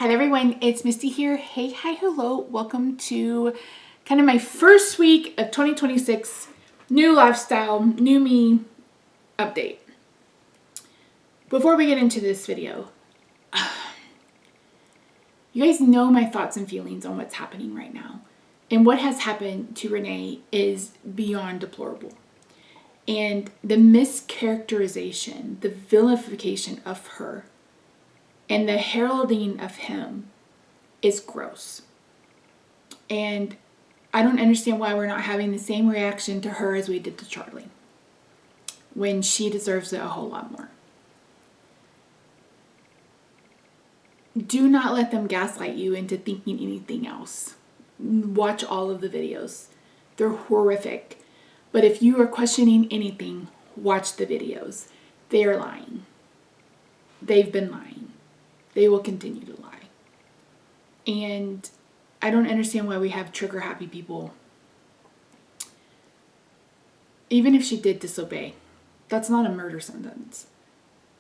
Hello everyone, it's Misty here. Hey, hi, hello. Welcome to kind of my first week of 2026 new lifestyle, new me update. Before we get into this video, you guys know my thoughts and feelings on what's happening right now. And what has happened to Renee is beyond deplorable. And the mischaracterization, the vilification of her, and the heralding of him is gross. And I don't understand why we're not having the same reaction to her as we did to Charlie, when she deserves it a whole lot more. Do not let them gaslight you into thinking anything else. Watch all of the videos. They're horrific. But if you are questioning anything, watch the videos. They are lying. They've been lying. They will continue to lie. And I don't understand why we have trigger happy people. Even if she did disobey, that's not a murder sentence.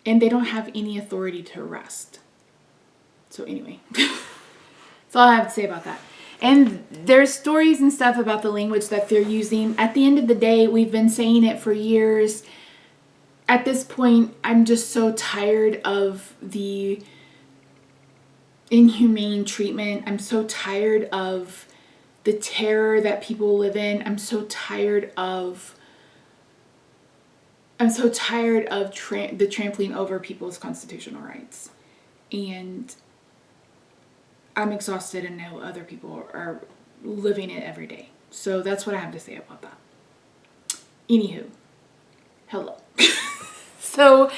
And they don't have any authority to arrest. So anyway, that's all I have to say about that. And there's stories and stuff about the language that they're using. At the end of the day, we've been saying it for years. At this point, I'm just so tired of the inhumane treatment. I'm so tired of the terror that people live in. I'm so tired of the trampling over people's constitutional rights. And I'm exhausted and know other people are living it every day. So that's what I have to say about that. Anywho, hello. So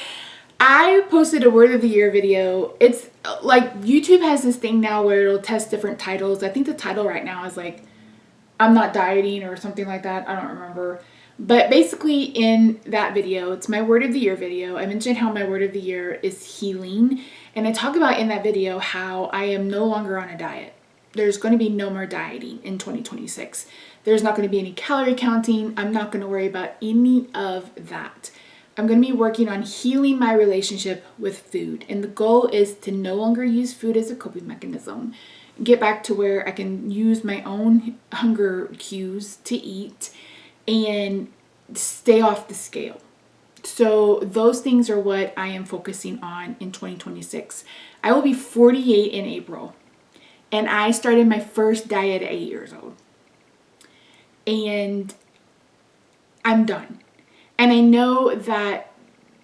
I posted a word of the year video. It's like YouTube has this thing now where it'll test different titles. I think the title right now is like, I'm not dieting or something like that. I don't remember. But basically in that video, it's my word of the year video. I mentioned how my word of the year is healing. And I talk about in that video how I am no longer on a diet. There's going to be no more dieting in 2026. There's not going to be any calorie counting. I'm not going to worry about any of that. I'm going to be working on healing my relationship with food. And the goal is to no longer use food as a coping mechanism. Get back to where I can use my own hunger cues to eat and stay off the scale. So those things are what I am focusing on in 2026. I will be 48 in April. And I started my first diet at 8 years old. And I'm done. And I know that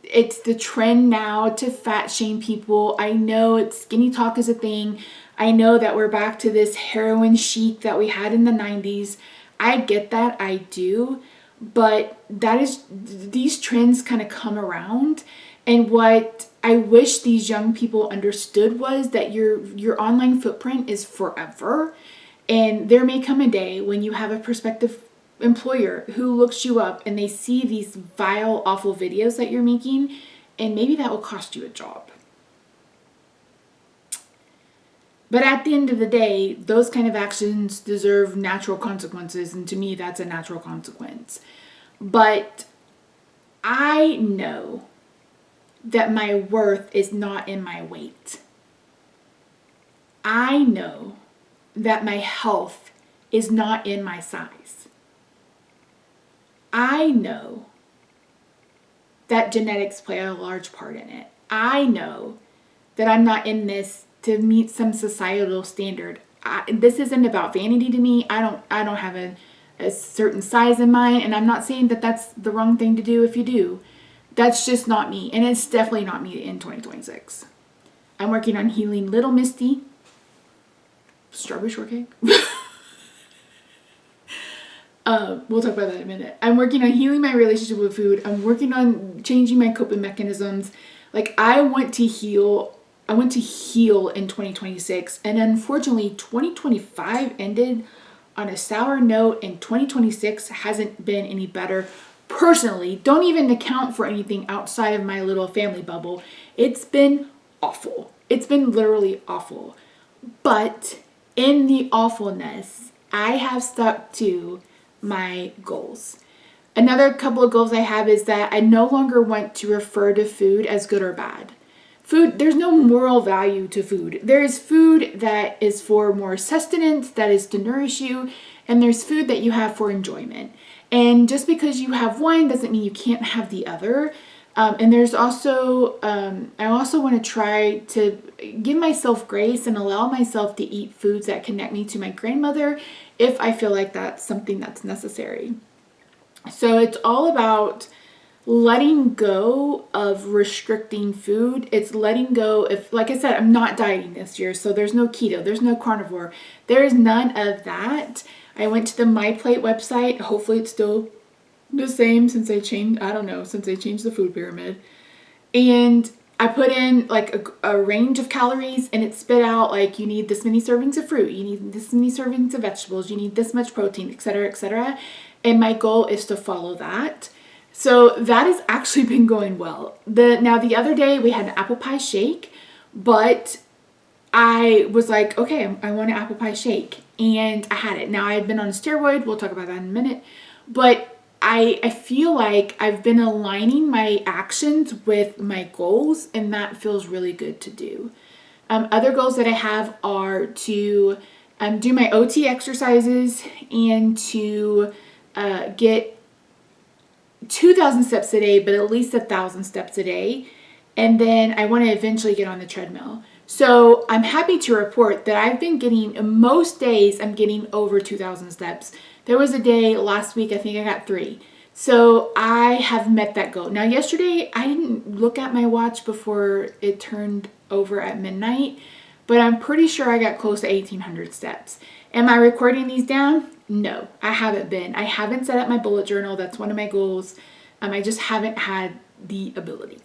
it's the trend now to fat shame people. I know skinny talk is a thing. I know that we're back to this heroin chic that we had in the 90s. I get that, I do. But these trends kind of come around. And what I wish these young people understood was that your online footprint is forever. And there may come a day when you have a prospective employer who looks you up and they see these vile, awful videos that you're making, and maybe that will cost you a job. But at the end of the day, those kind of actions deserve natural consequences, and to me, that's a natural consequence. But I know that my worth is not in my weight. I know that my health is not in my size. I know that genetics play a large part in it. I know that I'm not in this to meet some societal standard. This isn't about vanity to me. I don't have a certain size in mind, and I'm not saying that that's the wrong thing to do if you do. That's just not me, and it's definitely not me in 2026. I'm working on healing little Misty. Strawberry shortcake. We'll talk about that in a minute. I'm working on healing my relationship with food. I'm working on changing my coping mechanisms. Like, I want to heal in 2026. And unfortunately, 2025 ended on a sour note, and 2026 hasn't been any better. Personally, don't even account for anything outside of my little family bubble. It's been awful. It's been literally awful. But in the awfulness, I have stuck to my goals. Another couple of goals I have is that I no longer want to refer to food as good or bad. food, there's no moral value to food. There is food that is for more sustenance, that is to nourish you, and there's food that you have for enjoyment. And just because you have one doesn't mean you can't have the other. And there's also, I also want to try to give myself grace and allow myself to eat foods that connect me to my grandmother if I feel like that's something that's necessary. So it's all about letting go of restricting food. It's letting go of, like I said, I'm not dieting this year, so there's no keto, there's no carnivore, there is none of that. I went to the My Plate website. Hopefully it's still the same since they changed, I don't know, since they changed the food pyramid. And I put in like a range of calories, and it spit out like you need this many servings of fruit, you need this many servings of vegetables, you need this much protein, etc., etc. And my goal is to follow that. So that has actually been going well. Now the other day we had an apple pie shake, but I was like, okay, I want an apple pie shake, and I had it. Now I had been on a steroid, we'll talk about that in a minute, but I feel like I've been aligning my actions with my goals, and that feels really good to do. Other goals that I have are to do my OT exercises and to get 2,000 steps a day, but at least 1,000 steps a day. And then I want to eventually get on the treadmill. So I'm happy to report that I've been getting, most days I'm getting over 2,000 steps. There was a day last week, I think I got 3. So I have met that goal. Now yesterday, I didn't look at my watch before it turned over at midnight, but I'm pretty sure I got close to 1,800 steps. Am I recording these down? No, I haven't been. I haven't set up my bullet journal. That's one of my goals. I just haven't had the ability.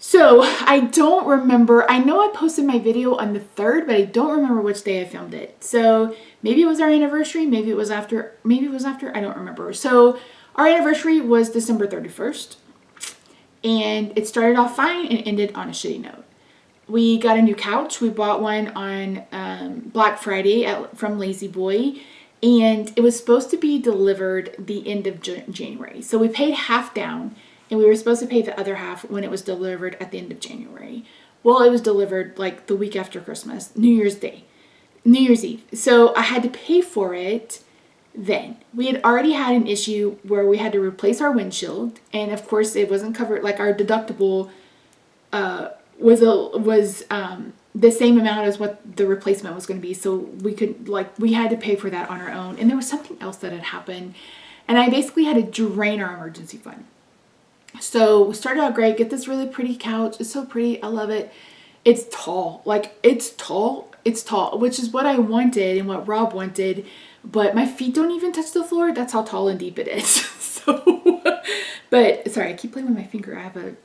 So I don't remember. I know I posted my video on the 3rd, but I don't remember which day I filmed it. So maybe it was our anniversary. Maybe it was after. I don't remember. So our anniversary was December 31st, and it started off fine and ended on a shitty note. We got a new couch. We bought one on Black Friday from Lazy Boy, and it was supposed to be delivered the end of January. So we paid half down, and we were supposed to pay the other half when it was delivered at the end of January. Well, it was delivered like the week after Christmas, New Year's Eve. So I had to pay for it then. We had already had an issue where we had to replace our windshield, and of course it wasn't covered. Like our deductible was the same amount as what the replacement was going to be. So we had to pay for that on our own. And there was something else that had happened, and I basically had to drain our emergency fund. So we started out great, get this really pretty couch. It's so pretty. I love it. It's tall, it's tall, which is what I wanted and what Rob wanted, but my feet don't even touch the floor. That's how tall and deep it is. So, but sorry, I keep playing with my finger. I have a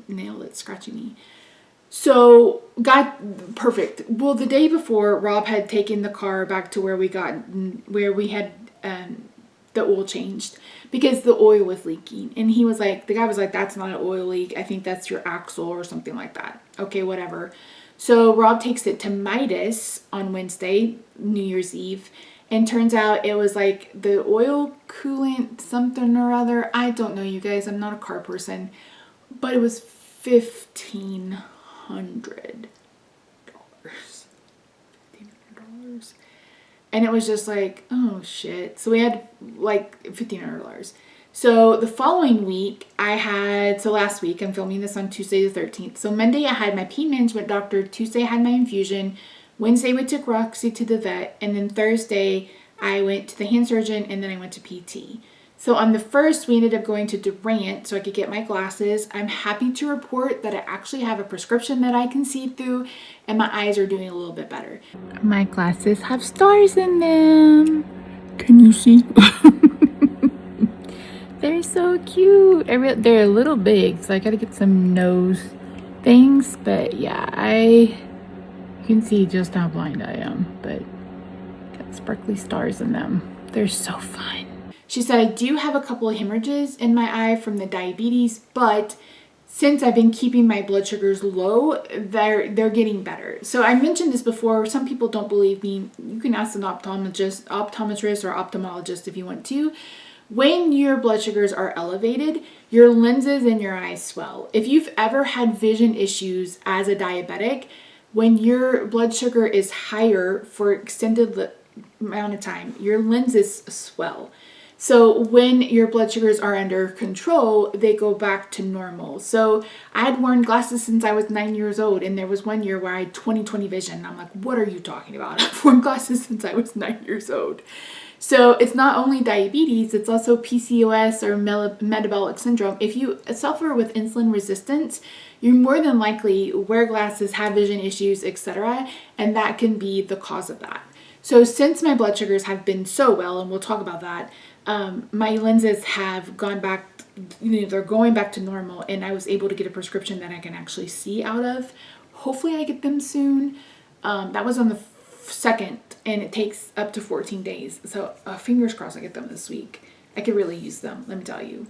nail that's scratching me. So got perfect. Well, the day before, Rob had taken the car back to where we had the oil changed because the oil was leaking. And the guy was like, that's not an oil leak. I think that's your axle or something like that. Okay, whatever. So Rob takes it to Midas on Wednesday, New Year's Eve. And turns out it was like the oil coolant something or other. I don't know, you guys. I'm not a car person. But it was $1,500. $1,500. And it was just like, oh shit. So we had like $1,500. So the following week last week, I'm filming this on Tuesday the 13th. So Monday I had my pain management doctor. Tuesday I had my infusion. Wednesday we took Roxy to the vet. And then Thursday I went to the hand surgeon, and then I went to PT. So on the 1st, we ended up going to Durant so I could get my glasses. I'm happy to report that I actually have a prescription that I can see through, and my eyes are doing a little bit better. My glasses have stars in them. Can you see? They're so cute. They're a little big, so I gotta get some nose things. But yeah, you can see just how blind I am, but got sparkly stars in them. They're so fun. She said, I do have a couple of hemorrhages in my eye from the diabetes, but since I've been keeping my blood sugars low, they're getting better. So I mentioned this before. Some people don't believe me. You can ask an optometrist or ophthalmologist if you want to. When your blood sugars are elevated, your lenses in your eyes swell. If you've ever had vision issues as a diabetic, when your blood sugar is higher for extended amount of time, your lenses swell. So when your blood sugars are under control, they go back to normal. So I had worn glasses since I was 9 years old, and there was one year where I had 20/20 vision. And I'm like, what are you talking about? I've worn glasses since I was 9 years old. So it's not only diabetes, it's also PCOS or metabolic syndrome. If you suffer with insulin resistance, you more than likely wear glasses, have vision issues, etc., and that can be the cause of that. So since my blood sugars have been so well, and we'll talk about that, my lenses have gone back, they're going back to normal, and I was able to get a prescription that I can actually see out of. Hopefully I get them soon. That was on the 2nd, and it takes up to 14 days. So fingers crossed I get them this week. I could really use them, let me tell you.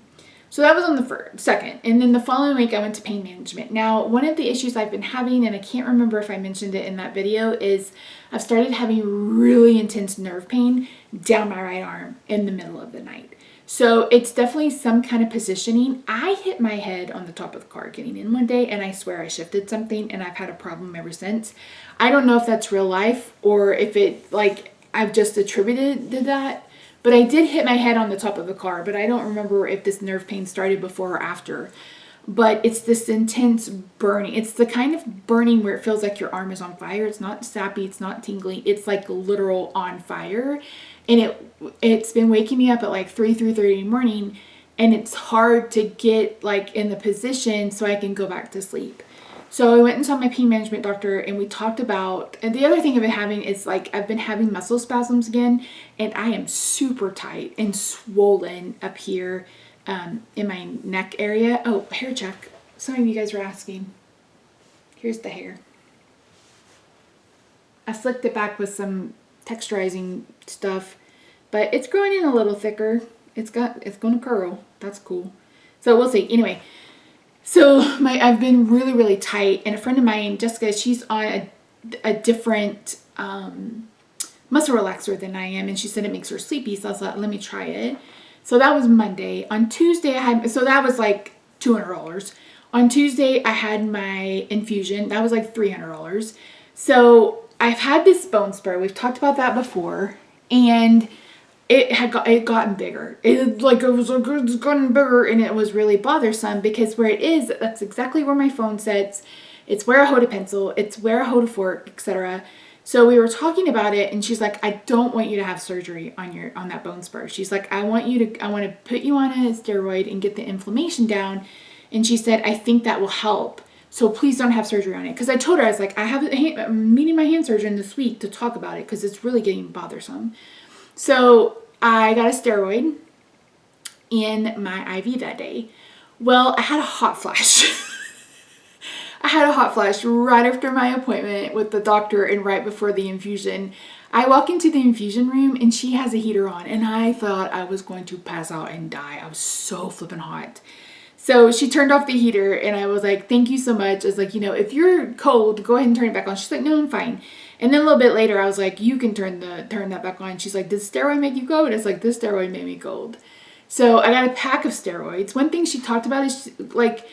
So that was on the 2nd. And then the following week I went to pain management. Now, one of the issues I've been having, and I can't remember if I mentioned it in that video, is I've started having really intense nerve pain down my right arm in the middle of the night. So it's definitely some kind of positioning. I hit my head on the top of the car getting in one day, and I swear I shifted something, and I've had a problem ever since. I don't know if that's real life or if it, like, I've just attributed to that. But I did hit my head on the top of the car, but I don't remember if this nerve pain started before or after. But it's this intense burning. It's the kind of burning where it feels like your arm is on fire. It's not sappy, it's not tingly, it's like literal on fire. And it's been waking me up at like 3:30 in the morning, and it's hard to get like in the position so I can go back to sleep. So I went and saw my pain management doctor, and we talked about, and the other thing I've been having is like, I've been having muscle spasms again, and I am super tight and swollen up here in my neck area. Oh, hair check. Some of you guys were asking. Here's the hair. I slicked it back with some texturizing stuff, but it's growing in a little thicker. It's going to curl. That's cool. So we'll see. Anyway. So I've been really, really tight, and a friend of mine, Jessica, she's on a different muscle relaxer than I am, and she said it makes her sleepy, so I was like, let me try it. So that was Monday. On Tuesday, so that was like $200. On Tuesday, I had my infusion. That was like $300. So I've had this bone spur. We've talked about that before, and it had gotten bigger. It was gotten bigger, and it was really bothersome because where it is, that's exactly where my phone sits. It's where I hold a pencil. It's where I hold a fork, etc. So we were talking about it, and she's like, I don't want you to have surgery on that bone spur. She's like, I want to put you on a steroid and get the inflammation down. And she said, I think that will help. So please don't have surgery on it. Because I told her, I was like, I'm meeting my hand surgeon this week to talk about it because it's really getting bothersome. So I got a steroid in my IV that day. Well, I had a hot flash. I had a hot flash right after my appointment with the doctor and right before the infusion. I walk into the infusion room and she has a heater on, and I thought I was going to pass out and die. I was so flipping hot. So she turned off the heater, and I was like, thank you so much. I was like, if you're cold, go ahead and turn it back on. She's like, no, I'm fine. And then a little bit later, I was like, you can turn that back on. She's like, did steroid make you cold? It's like, this steroid made me cold. So I got a pack of steroids. One thing she talked about is like,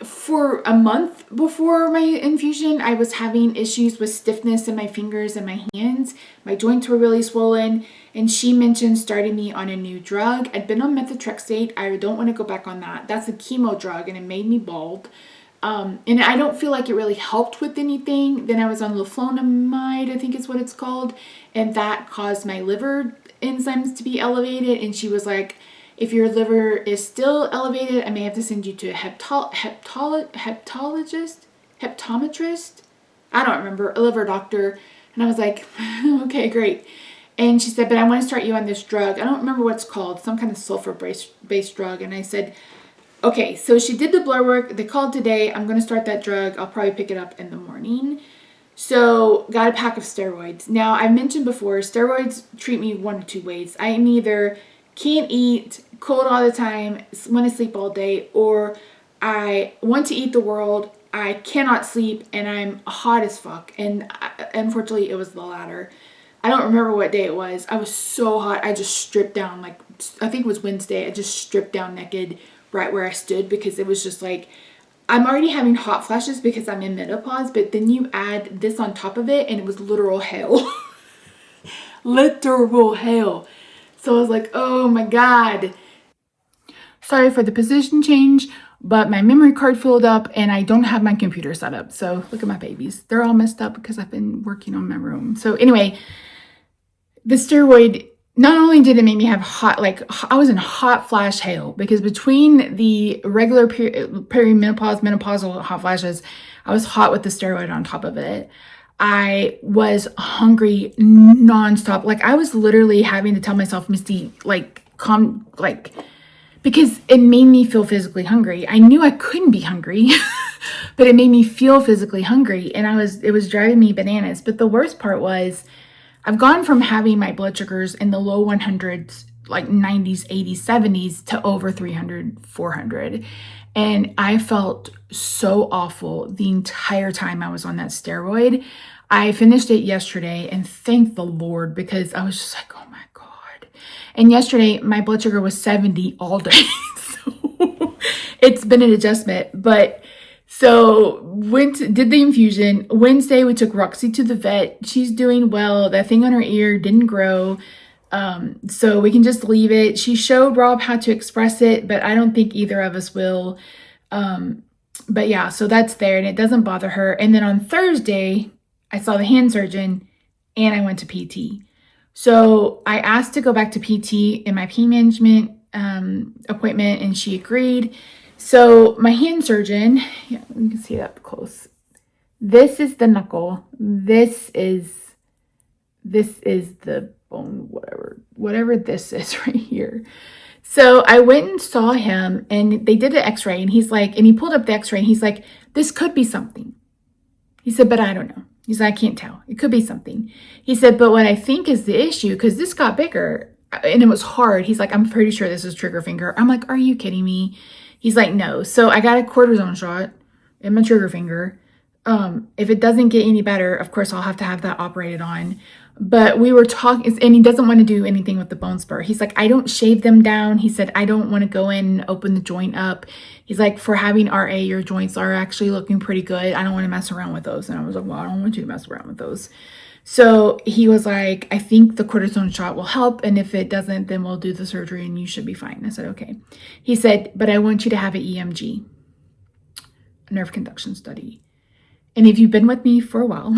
for a month before my infusion, I was having issues with stiffness in my fingers and my hands. My joints were really swollen, and she mentioned starting me on a new drug. I'd been on methotrexate. I don't want to go back on that. That's a chemo drug, and it made me bald. And I don't feel like it really helped with anything. Then I was on leflunomide, I think is what it's called, and that caused my liver enzymes to be elevated. And she was like, if your liver is still elevated, I may have to send you to a heptometrist. I don't remember, a liver doctor. And I was like, okay, great. And she said, but I want to start you on this drug. I don't remember what it's called, some kind of sulfur-based drug. And I said, okay. So she did the blood work. They called today. I'm going to start that drug. I'll probably pick it up in the morning. So got a pack of steroids. Now, I mentioned before, steroids treat me one of two ways. I am either can't eat, cold all the time, want to sleep all day, or I want to eat the world, I cannot sleep, and I'm hot as fuck. And unfortunately, it was the latter. I don't remember what day it was. I was so hot. I just stripped down, like, I think it was Wednesday. I just stripped down naked right where I stood because it was just like, I'm already having hot flashes because I'm in menopause, but then you add this on top of it and it was literal hell. Literal hell. So I was like, oh my God. Sorry for the position change, but my memory card filled up and I don't have my computer set up. So look at my babies. They're all messed up because I've been working on my room. So anyway, the steroid, not only did it make me have hot, like I was in hot flash hell because between the regular perimenopause, menopausal hot flashes, I was hot with the steroid on top of it. I was hungry nonstop. Like I was literally having to tell myself, Misty, like, calm, like, because it made me feel physically hungry. I knew I couldn't be hungry, but it made me feel physically hungry. And it was driving me bananas. But the worst part was I've gone from having my blood sugars in the low 100s, like 90s, 80s, 70s to over 300, 400. And I felt so awful the entire time I was on that steroid. I finished it yesterday and thank the Lord because I was just like, oh my God. And yesterday my blood sugar was 70 all day. So it's been an adjustment. But so did the infusion. Wednesday we took Roxy to the vet. She's doing well. That thing on her ear didn't grow. So we can just leave it. She showed Rob how to express it, but I don't think either of us will. But yeah, so that's there and it doesn't bother her. And then on Thursday, I saw the hand surgeon and I went to PT. So I asked to go back to PT in my pain management appointment and she agreed. So my hand surgeon, yeah, you can see that up close. This is the knuckle. This is the bone, whatever this is right here. So I went and saw him and they did an x-ray and he's like, and he pulled up the x-ray and he's like, this could be something. He said, but I don't know. He's like, I can't tell. It could be something. He said, but what I think is the issue, because this got bigger and it was hard. He's like, I'm pretty sure this is trigger finger. I'm like, are you kidding me? He's like, no. So I got a cortisone shot in my trigger finger. If it doesn't get any better, of course, I'll have to have that operated on. But we were talking, and he doesn't want to do anything with the bone spur. He's like, I don't shave them down. He said, I don't want to go in and open the joint up. He's like, for having RA, your joints are actually looking pretty good. I don't want to mess around with those. And I was like, well, I don't want you to mess around with those. So he was like, I think the cortisone shot will help. And if it doesn't, then we'll do the surgery and you should be fine. I said, okay. He said, but I want you to have an EMG, a nerve conduction study. And if you've been with me for a while,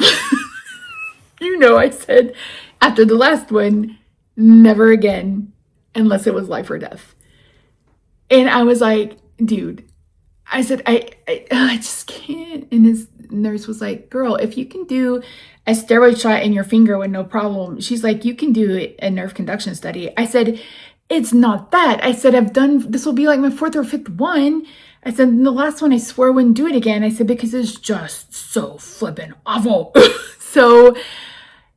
you know, I said after the last one, never again, unless it was life or death. And I was like, dude, I said, I just can't. And his nurse was like, girl, if you can do a steroid shot in your finger with no problem, she's like, you can do a nerve conduction study. I said, it's not that. I said, this will be like my 4th or 5th one. I said, the last one I swore I wouldn't do it again. I said, because it's just so flippin' awful. So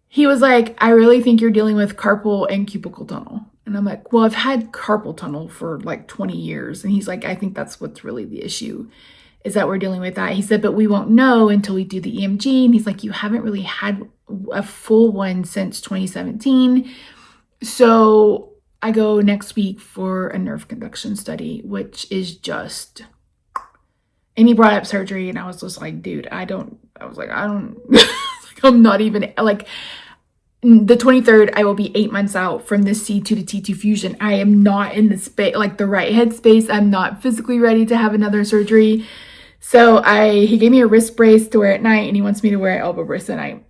he was like, I really think you're dealing with carpal and cubical tunnel. And I'm like, well, I've had carpal tunnel for like 20 years. And he's like, I think that's what's really the issue, is that we're dealing with that. He said, but we won't know until we do the EMG. And he's like, you haven't really had a full one since 2017. So I go next week for a nerve conduction study, which is just, and he brought up surgery and I was just like, dude, I don't, I'm not even, like, the 23rd, I will be 8 months out from this C2 to T2 fusion. I am not in the space, like the right headspace. I'm not physically ready to have another surgery. So he gave me a wrist brace to wear at night and he wants me to wear an elbow brace at night.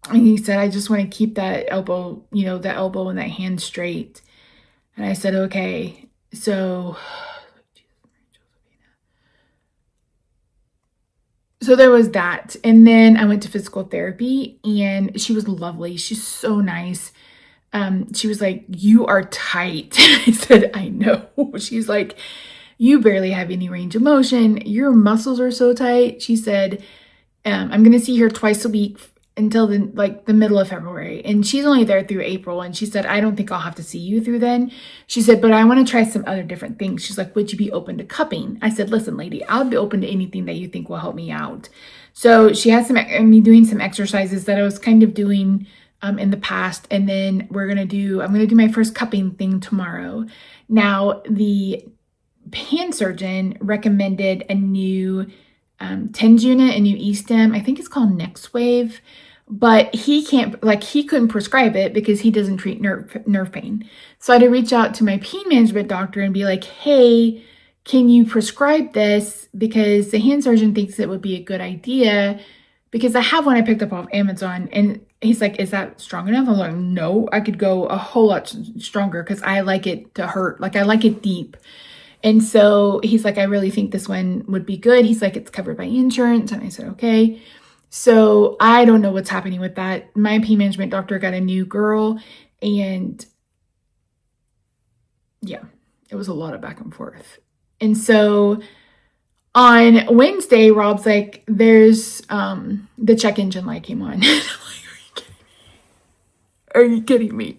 And he said, I just want to keep that elbow, you know, that elbow and that hand straight. And I said, okay. So there was that. And then I went to physical therapy and she was lovely. She's so nice. She was like, you are tight. I said, I know. She's like, you barely have any range of motion. Your muscles are so tight. She said, I'm going to see her twice a week until the middle of February. And she's only there through April. And she said, I don't think I'll have to see you through then. She said, but I want to try some other different things. She's like, would you be open to cupping? I said, listen, lady, I'll be open to anything that you think will help me out. So she had me doing some exercises that I was kind of doing in the past. And then I'm going to do my first cupping thing tomorrow. Now, the hand surgeon recommended a new TENS unit, a new E-stem. I think it's called Next Wave, but he couldn't prescribe it because he doesn't treat nerve pain. So I had to reach out to my pain management doctor and be like, hey, can you prescribe this? Because the hand surgeon thinks it would be a good idea, because I have one I picked up off Amazon. And he's like, is that strong enough? I'm like, no, I could go a whole lot stronger because I like it to hurt. Like, I like it deep. And so he's like, I really think this one would be good. He's like, it's covered by insurance. And I said, okay. So I don't know what's happening with that. My pain management doctor got a new girl, and yeah, it was a lot of back and forth. And so on Wednesday, Rob's like, there's the check engine light came on. I'm like, are you kidding me?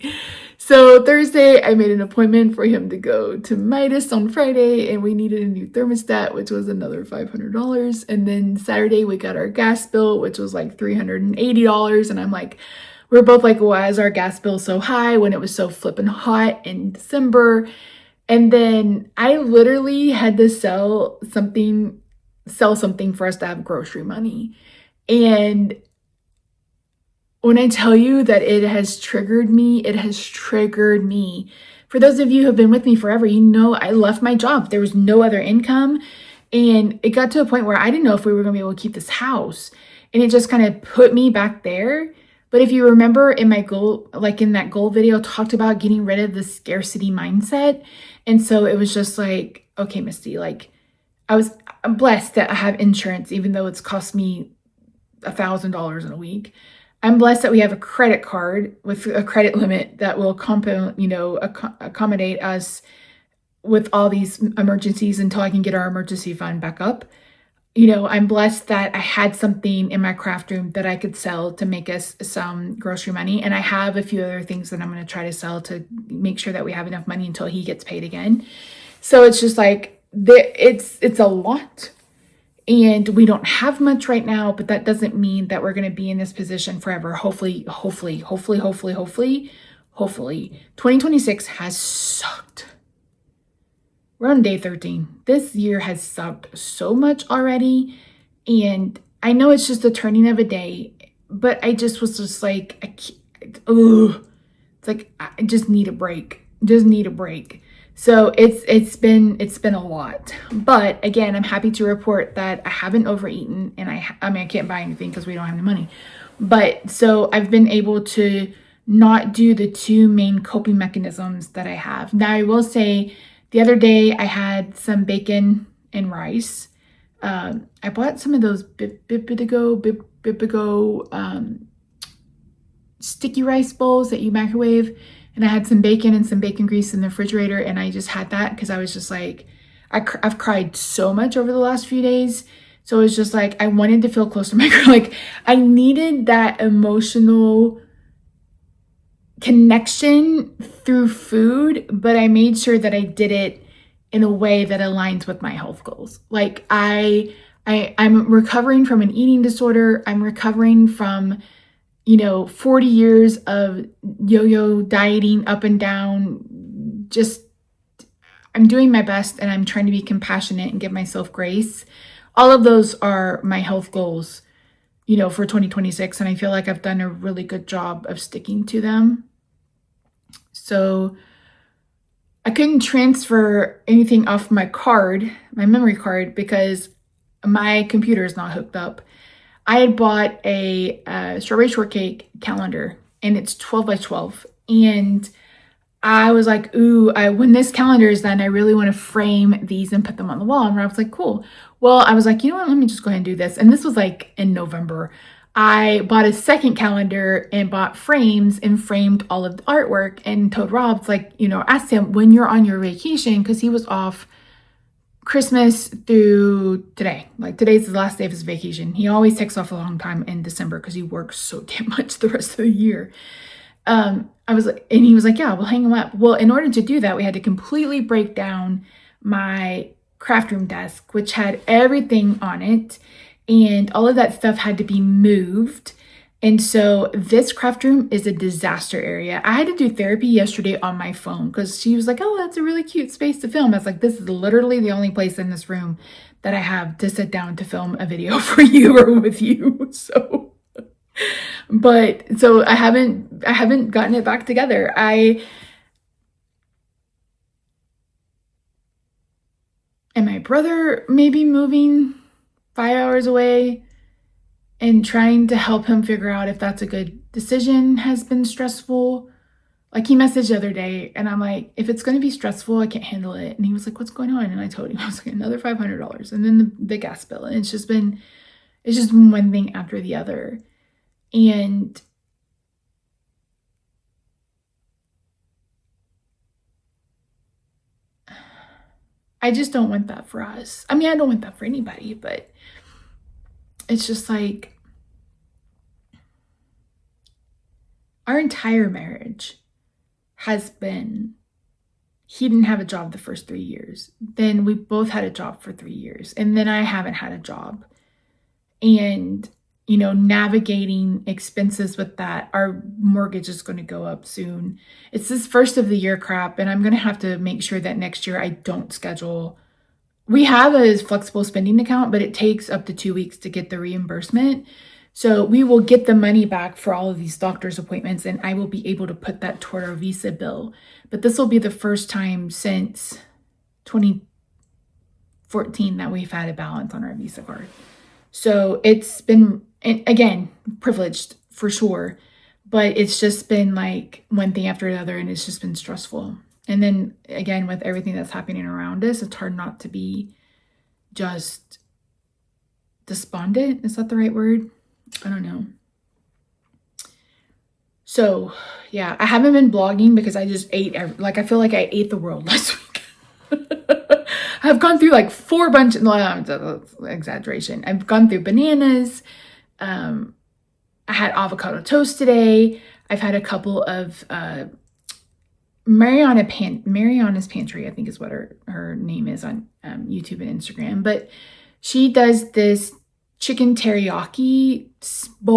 So Thursday, I made an appointment for him to go to Midas on Friday, and we needed a new thermostat, which was another $500. And then Saturday, we got our gas bill, which was like $380. And I'm like, we're both like, why is our gas bill so high when it was so flippin' hot in December? And then I literally had to sell something for us to have grocery money. And when I tell you that it has triggered me, it has triggered me. For those of you who have been with me forever, you know I left my job. There was no other income. And it got to a point where I didn't know if we were going to be able to keep this house. And it just kind of put me back there. But if you remember in my goal, like in that goal video, talked about getting rid of the scarcity mindset. And so it was just like, okay, Misty, like I'm blessed that I have insurance, even though it's cost me $1,000 in a week. I'm blessed that we have a credit card with a credit limit that will accommodate us with all these emergencies until I can get our emergency fund back up. I'm blessed that I had something in my craft room that I could sell to make us some grocery money. And I have a few other things that I'm going to try to sell to make sure that we have enough money until he gets paid again. So it's just like, it's a lot. And we don't have much right now, but that doesn't mean that we're going to be in this position forever. Hopefully, 2026 has sucked. We're on day 13. This year has sucked so much already. And I know it's just the turning of a day, but I just was just like, it's like, I just need a break. So it's been a lot, but again, I'm happy to report that I haven't overeaten, and I can't buy anything because we don't have the money, but so I've been able to not do the two main coping mechanisms that I have. Now, I will say the other day I had some bacon and rice. I bought some of those Bibigo sticky rice bowls that you microwave. And I had some bacon and some bacon grease in the refrigerator, and I just had that because I was just like, I've cried so much over the last few days. So it was just like, I wanted to feel close to my girl. Like, I needed that emotional connection through food, but I made sure that I did it in a way that aligns with my health goals. Like, I'm recovering from an eating disorder. I'm recovering from 40 years of yo-yo dieting up and down. I'm doing my best, and I'm trying to be compassionate and give myself grace. All of those are my health goals, for 2026. And I feel like I've done a really good job of sticking to them. So I couldn't transfer anything off my memory card, because my computer is not hooked up. I had bought a strawberry shortcake calendar, and it's 12 by 12. And I was like, when this calendar is done, I really want to frame these and put them on the wall. And I was like, cool. Well, I was like, you know what? Let me just go ahead and do this. And this was like in November. I bought a second calendar and bought frames and framed all of the artwork, and told Rob, asked him when you're on your vacation, because he was off Christmas through today. Like, today's the last day of his vacation. He always takes off a long time in December because he works so damn much the rest of the year. And he was like, yeah, we'll hang him up. Well, in order to do that, we had to completely break down my craft room desk, which had everything on it, and all of that stuff had to be moved. And so this craft room is a disaster area. I had to do therapy yesterday on my phone because she was like, oh, that's a really cute space to film. I was like, this is literally the only place in this room that I have to sit down to film a video for you or with you. So, but so I haven't gotten it back together. And my brother may be moving 5 hours away, and trying to help him figure out if that's a good decision has been stressful. Like he messaged the other day and I'm like, if it's going to be stressful, I can't handle it. And he was like, what's going on? And I told him, I was like, another $500 and then the gas bill. And it's just been one thing after the other. And I just don't want that for us. I mean, I don't want that for anybody, but it's just like our entire marriage has been, he didn't have a job the first 3 years. Then we both had a job for 3 years. And then I haven't had a job. And, you know, navigating expenses with that, our mortgage is going to go up soon. It's this first of the year crap. And I'm going to have to make sure that next year I don't schedule. We have a flexible spending account, but it takes up to 2 weeks to get the reimbursement. So we will get the money back for all of these doctor's appointments and I will be able to put that toward our visa bill. But this will be the first time since 2014 that we've had a balance on our visa card. So it's been, again, privileged for sure, but it's just been like one thing after another and it's just been stressful. And then again, with everything that's happening around us, it's hard not to be just despondent. Is that the right word? I don't know. So yeah, I haven't been blogging because I just ate, I feel like I ate the world last week. I've gone through like 4 bunch, no, exaggeration. I've gone through bananas. I had avocado toast today. I've had a couple of, Mariana's Pantry, I think is what her name is on YouTube and Instagram. But she does this chicken teriyaki salad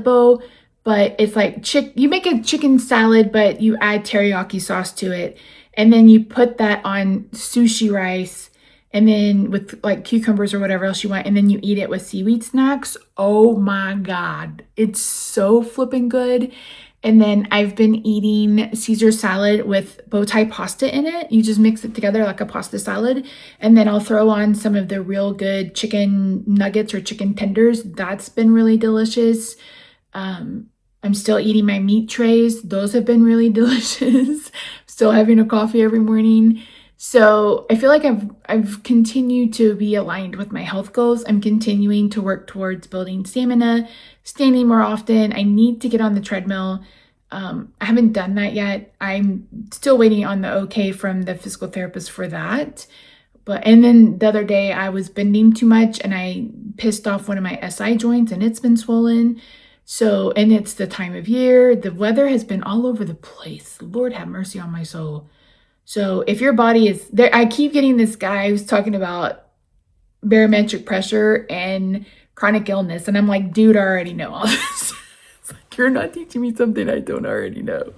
bowl. But it's like you make a chicken salad, but you add teriyaki sauce to it. And then you put that on sushi rice and then with like cucumbers or whatever else you want. And then you eat it with seaweed snacks. Oh my God. It's so flipping good. And then I've been eating Caesar salad with bow tie pasta in it. You just mix it together like a pasta salad. And then I'll throw on some of the real good chicken nuggets or chicken tenders. That's been really delicious. I'm still eating my meat trays. Those have been really delicious. Still having a coffee every morning. So I feel like I've continued to be aligned with my health goals. I'm continuing to work towards building stamina, standing more often. I need to get on the treadmill. I haven't done that yet. I'm still waiting on the okay from the physical therapist for that. And then the other day I was bending too much and I pissed off one of my SI joints and it's been swollen. So, and it's the time of year. The weather has been all over the place. Lord have mercy on my soul. So if your body is there, I keep getting this guy who's talking about barometric pressure and chronic illness. And I'm like, dude, I already know all this. It's like, you're not teaching me something I don't already know.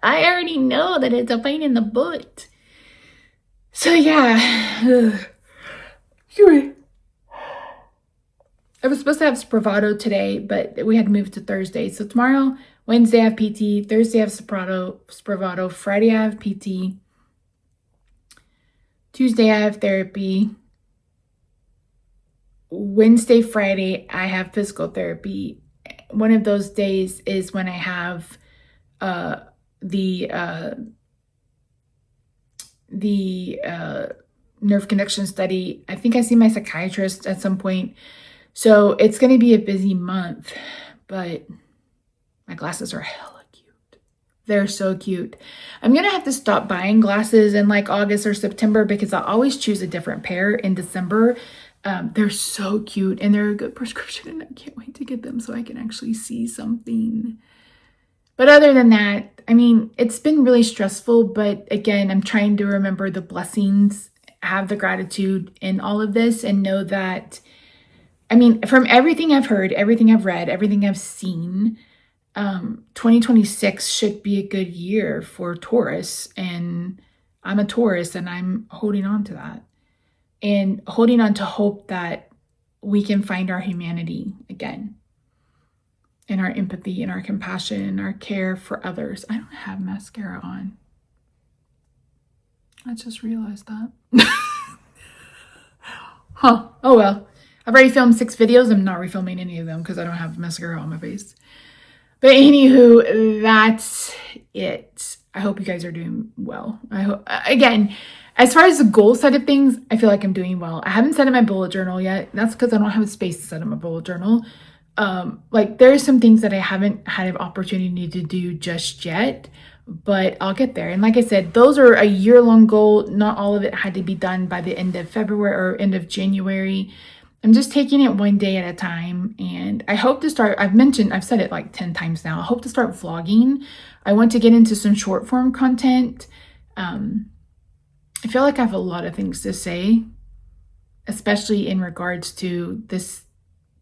I already know that it's a pain in the butt. So yeah. I was supposed to have Spravato today, but we had to move to Thursday. So tomorrow, Wednesday I have PT, Thursday I have Spravato, Friday I have PT, Tuesday I have therapy, Wednesday, Friday I have physical therapy. One of those days is when I have the nerve conduction study. I think I see my psychiatrist at some point. So it's going to be a busy month, but my glasses are hella cute. They're so cute. I'm going to have to stop buying glasses in like August or September because I always choose a different pair in December. They're so cute and they're a good prescription and I can't wait to get them so I can actually see something. But other than that, I mean, it's been really stressful, but again, I'm trying to remember the blessings, have the gratitude in all of this and know that I mean, from everything I've heard, everything I've read, everything I've seen, 2026 should be a good year for Taurus. And I'm a Taurus and I'm holding on to that. And holding on to hope that we can find our humanity again. And our empathy and our compassion and our care for others. I don't have mascara on. I just realized that. Huh. Oh well. I've already filmed 6 videos. I'm not refilming any of them because I don't have mascara on my face. But anywho, that's it. I hope you guys are doing well. I hope, again, as far as the goal side of things, I feel like I'm doing well. I haven't set in my bullet journal yet. That's because I don't have a space to set in my bullet journal. Like there are some things that I haven't had an opportunity to do just yet, but I'll get there. And like I said, those are a year-long goal. Not all of it had to be done by the end of February or end of January. I'm just taking it one day at a time. And I hope to start, I've said it like 10 times now. I hope to start vlogging. I want to get into some short form content. I feel like I have a lot of things to say, especially in regards to this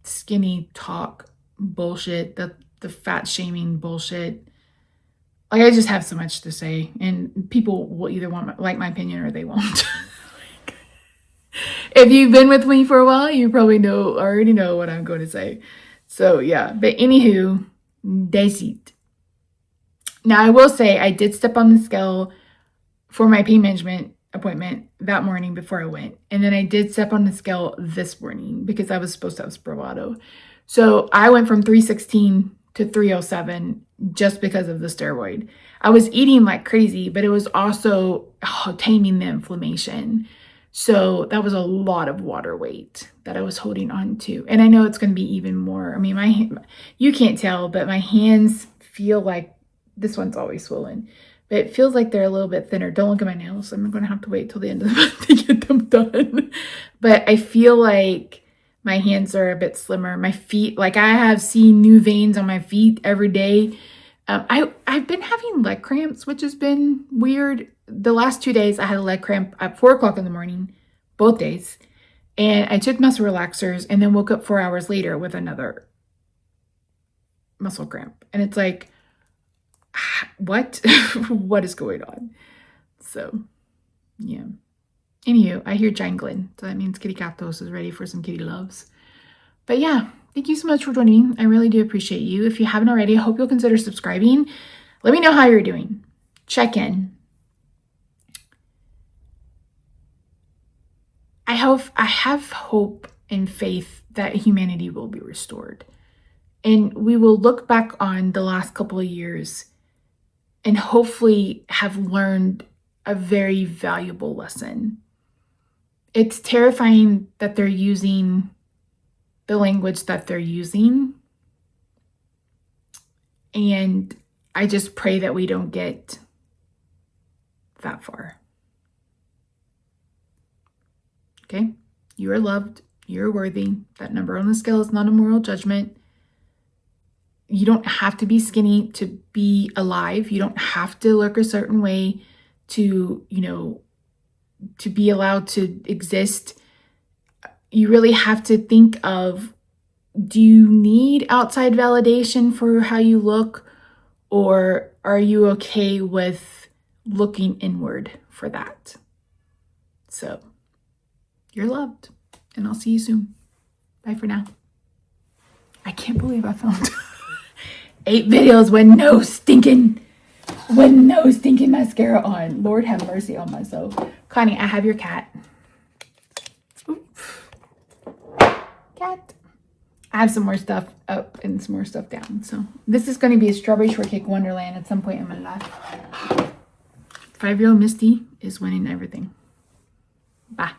skinny talk bullshit, the fat shaming bullshit. Like I just have so much to say, and people will either want my opinion or they won't. If you've been with me for a while, you probably already know what I'm going to say. So yeah, but anywho, that's it. Now I will say I did step on the scale for my pain management appointment that morning before I went. And then I did step on the scale this morning because I was supposed to have Spravato. So I went from 316 to 307 just because of the steroid. I was eating like crazy, but it was also taming the inflammation. So that was a lot of water weight that I was holding on to. And I know it's going to be even more. I mean, you can't tell, but my hands feel like, this one's always swollen, but it feels like they're a little bit thinner. Don't look at my nails. I'm going to have to wait till the end of the month to get them done. But I feel like my hands are a bit slimmer. My feet, like I have seen new veins on my feet every day. I've been having leg cramps, which has been weird. The last 2 days I had a leg cramp at 4 o'clock in the morning, both days. And I took muscle relaxers and then woke up 4 hours later with another muscle cramp. And it's like, what? What is going on? So, yeah. Anywho, I hear jangling. So that means Kitty Katos is ready for some kitty loves. But yeah, thank you so much for joining me. I really do appreciate you. If you haven't already, I hope you'll consider subscribing. Let me know how you're doing. Check in. I have hope and faith that humanity will be restored. And we will look back on the last couple of years and hopefully have learned a very valuable lesson. It's terrifying that they're using the language that they're using. And I just pray that we don't get that far. Okay? You are loved. You're worthy. That number on the scale is not a moral judgment. You don't have to be skinny to be alive. You don't have to look a certain way to, to be allowed to exist. You really have to think of, do you need outside validation for how you look? Or are you okay with looking inward for that? So, you're loved. And I'll see you soon. Bye for now. I can't believe I filmed 8 videos with no stinking mascara on. Lord have mercy on my soul. Connie, I have your cat. Oof. Cat. I have some more stuff up and some more stuff down. So this is going to be a strawberry shortcake wonderland at some point in my life. 5-year-old Misty is winning everything. Bye.